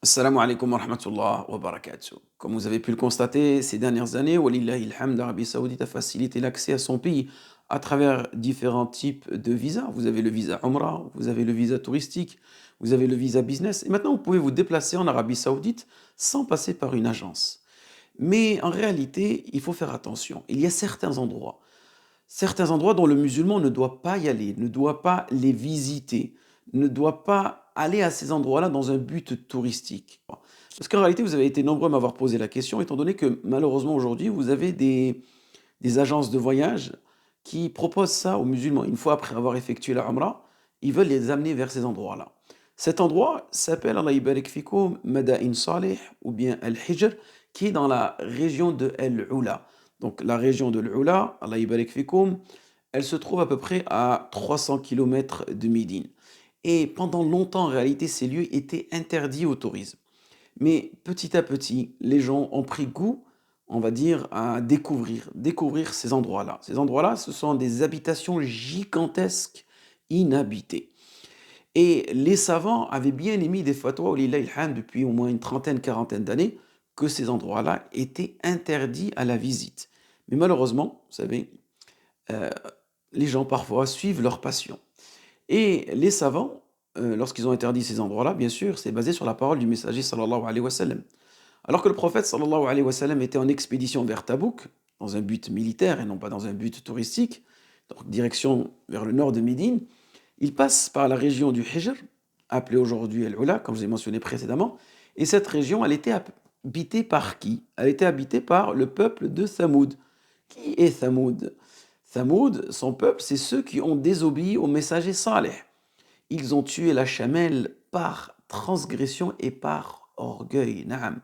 Assalamu alaikum wa rahmatullah wa barakatuh. Comme vous avez pu le constater ces dernières années, Walillahi alhamd, l'Arabie Saoudite a facilité l'accès à son pays à travers différents types de visas. Vous avez le visa Umrah, vous avez le visa touristique, vous avez le visa business. Et maintenant, vous pouvez vous déplacer en Arabie Saoudite sans passer par une agence. Mais en réalité, il faut faire attention. Il y a certains endroits dont le musulman ne doit pas y aller, ne doit pas les visiter, ne doit pas aller à ces endroits-là dans un but touristique. Parce qu'en réalité, vous avez été nombreux à m'avoir posé la question, étant donné que malheureusement aujourd'hui, vous avez des agences de voyage qui proposent ça aux musulmans. Une fois après avoir effectué la Umrah, ils veulent les amener vers ces endroits-là. Cet endroit s'appelle, Allah Ibarak Fikoum, Madain Salih ou bien Al-Hijr, qui est dans la région de Al-Ula. Donc la région de Al-Ula, Allah Ibarak Fikoum, elle se trouve à peu près à 300 kilomètres de Médine. Et pendant longtemps, en réalité, ces lieux étaient interdits au tourisme. Mais petit à petit, les gens ont pris goût, on va dire, à découvrir ces endroits-là. Ces endroits-là, ce sont des habitations gigantesques, inhabitées. Et les savants avaient bien émis des fatwas, walillahi alhamd, depuis au moins une trentaine, quarantaine d'années, que ces endroits-là étaient interdits à la visite. Mais malheureusement, vous savez, euh, les gens parfois suivent leur passion. Et les savants, lorsqu'ils ont interdit ces endroits-là, bien sûr, c'est basé sur la parole du messager sallallahu alayhi wa sallam. Alors que le prophète sallallahu alayhi wa sallam était en expédition vers Tabouk, dans un but militaire et non pas dans un but touristique, donc direction vers le nord de Médine, il passe par la région du Hijr, appelée aujourd'hui Al-Ula, comme je l'ai mentionné précédemment, et cette région, elle était habitée par qui? Elle était habitée par le peuple de Thamoud. Qui est Thamoud? Thamoud, son peuple, c'est ceux qui ont désobéi au messager Saleh. Ils ont tué la chamelle par transgression et par orgueil. Naam.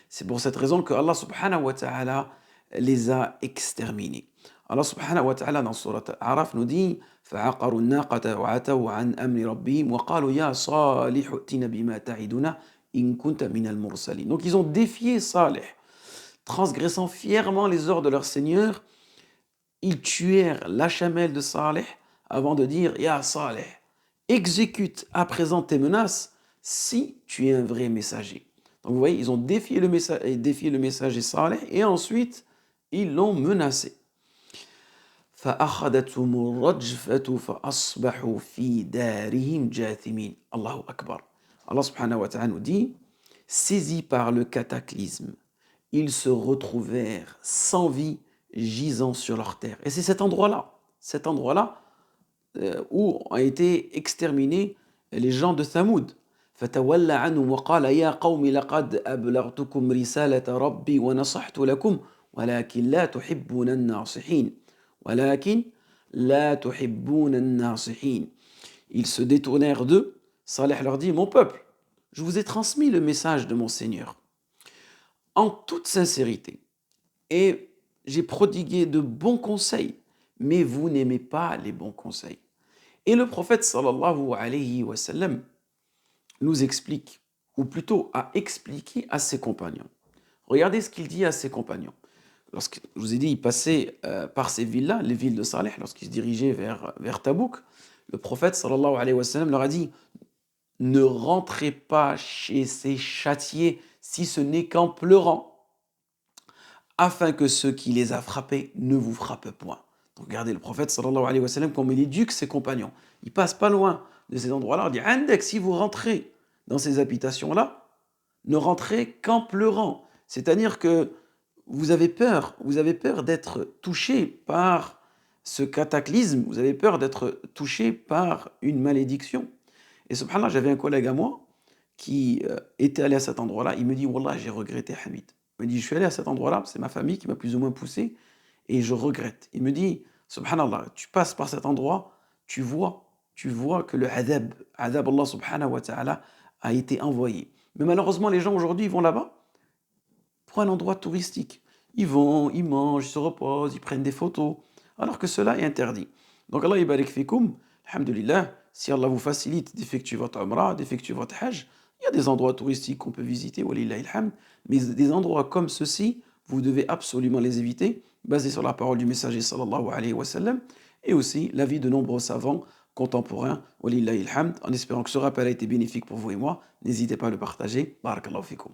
C'est pour cette raison que Allah subhanahu wa ta'ala les a exterminés. Allah subhanahu wa ta'ala dans surat Araf nous dit فَعَقَرُوا النَّاقَةَ وَعَتَوْا عَنْ أَمْرِ رَبِّهِمْ وَقَالُوا يَا صَالِحُ ائْتِنَا بِمَا تَعِدُنَا إِن كُنْتَ مِنَ الْمُرْسَلِينَ. Donc ils ont défié Saleh, transgressant fièrement les ordres de leur Seigneur. Ils tuèrent la chamelle de Saleh avant de dire Ya Saleh, exécute à présent tes menaces si tu es un vrai messager. Donc vous voyez, ils ont défié le messager Saleh et ensuite ils l'ont menacé. فأخذتهم الرجفة فأصبحوا في دارهم جاثمين. Allahu Akbar. Allah subhanahu wa ta'ala nous dit, saisis par le cataclysme, ils se retrouvèrent sans vie, gisant sur leur terre. Et c'est cet endroit-là où ont été exterminés les gens de Thamoud. فتولى عنهم وقال يا قوم لقد أبلغتكم رسالة ربي ونصحت لكم ولكن لا تحبون الناصحين ولكن لا تحبون الناصحين. Ils se détournèrent d'eux. Saleh leur dit, mon peuple, je vous ai transmis le message de mon Seigneur en toute sincérité et j'ai prodigué de bons conseils, mais vous n'aimez pas les bons conseils. Et le prophète sallallahu alayhi wa sallam nous explique, ou plutôt a expliqué à ses compagnons. Regardez ce qu'il dit à ses compagnons. Lorsque je vous ai dit, il passait par ces villes-là, les villes de Saleh, lorsqu'il se dirigeait vers Tabouk, le prophète sallallahu alayhi wa sallam leur a dit, ne rentrez pas chez ces châtiers si ce n'est qu'en pleurant, afin que ceux qui les a frappés ne vous frappent point. Donc regardez le prophète sallallahu alayhi wa sallam comme il éduque ses compagnons. Il passe pas loin de ces endroits-là. Il dit Andek, si vous rentrez dans ces habitations-là, ne rentrez qu'en pleurant. C'est-à-dire que vous avez peur d'être touché par ce cataclysme, vous avez peur d'être touché par une malédiction. Et subhanallah, j'avais un collègue à moi qui était allé à cet endroit-là. Il me dit Wallah, j'ai regretté Hamid. Il me dit, je suis allé à cet endroit-là, c'est ma famille qui m'a plus ou moins poussé, et je regrette. Il me dit, subhanallah, tu passes par cet endroit, tu vois que le adab Allah subhanahu wa ta'ala a été envoyé. Mais malheureusement, les gens aujourd'hui, ils vont là-bas pour un endroit touristique. Ils vont, ils mangent, ils se reposent, ils prennent des photos, alors que cela est interdit. Donc Allah barik fikoum, alhamdulillah, si Allah vous facilite d'effectuer votre umrah, d'effectuer votre hajj, il y a des endroits touristiques qu'on peut visiter, walillahi alhamd, mais des endroits comme ceux-ci, vous devez absolument les éviter, basés sur la parole du messager sallallahu alayhi wa sallam, et aussi l'avis de nombreux savants contemporain. Walillahi alhamd. En espérant que ce rappel a été bénéfique pour vous et moi, n'hésitez pas à le partager. Barakallahu fikum.